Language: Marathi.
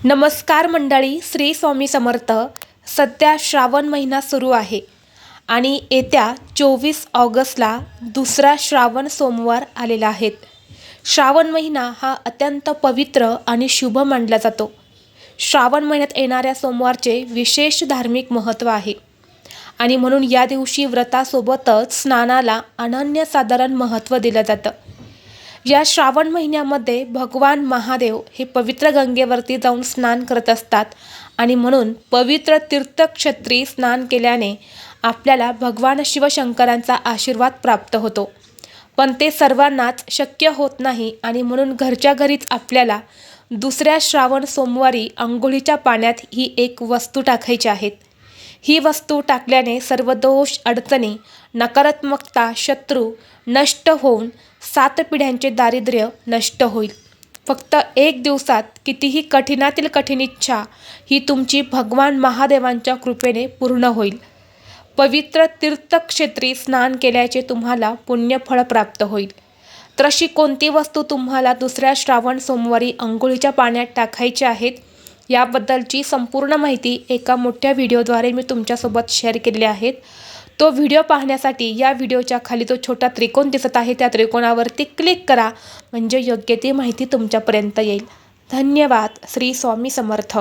नमस्कार मंडळी, श्री स्वामी समर्थ. सध्या श्रावण महिना सुरू आहे आणि येत्या 24 ऑगस्टला दुसरा श्रावण सोमवार आलेला आहे. श्रावण महिना हा अत्यंत पवित्र आणि शुभ मानला जातो. श्रावण महिन्यात येणाऱ्या सोमवारचे विशेष धार्मिक महत्त्व आहे आणि म्हणून या दिवशी व्रतासोबतच स्नानाला अनन्यसाधारण महत्त्व दिलं जातं. या श्रावण महिन्यामध्ये भगवान महादेव हे पवित्र गंगेवरती जाऊन स्नान करत असतात आणि म्हणून पवित्र तीर्थक्षेत्री स्नान केल्याने आपल्याला भगवान शिवशंकरांचा आशीर्वाद प्राप्त होतो. पण ते सर्वांनाच शक्य होत नाही आणि म्हणून घरच्या घरीच आपल्याला दुसऱ्या श्रावण सोमवारी अंघोळीच्या पाण्यात ही एक वस्तू टाकायची आहेत. ही वस्तू टाकल्याने सर्व दोष, अडचणी, नकारात्मकता, शत्रू नष्ट होऊन 7 पिढ्यांचे दारिद्र्य नष्ट होईल. फक्त 1 दिवसात कितीही कठीणातील कठीण इच्छा ही तुमची भगवान महादेवांच्या कृपेने पूर्ण होईल. पवित्र तीर्थक्षेत्री स्नान केल्याचे तुम्हाला पुण्यफळ प्राप्त होईल. तर अशी कोणती वस्तू तुम्हाला दुसऱ्या श्रावण सोमवारी अंघोळीच्या पाण्यात टाकायची आहेत याबद्दलची संपूर्ण माहिती एका मोठ्या व्हिडिओद्वारे मी तुमच्यासोबत शेअर केलेली आहे. तो व्हिडिओ पाहण्यासाठी या व्हिडिओच्या खाली जो छोटा त्रिकोण दिसत आहे त्या त्रिकोणावरती क्लिक करा, म्हणजे योग्य ती माहिती तुमच्यापर्यंत येईल. धन्यवाद. श्री स्वामी समर्थ.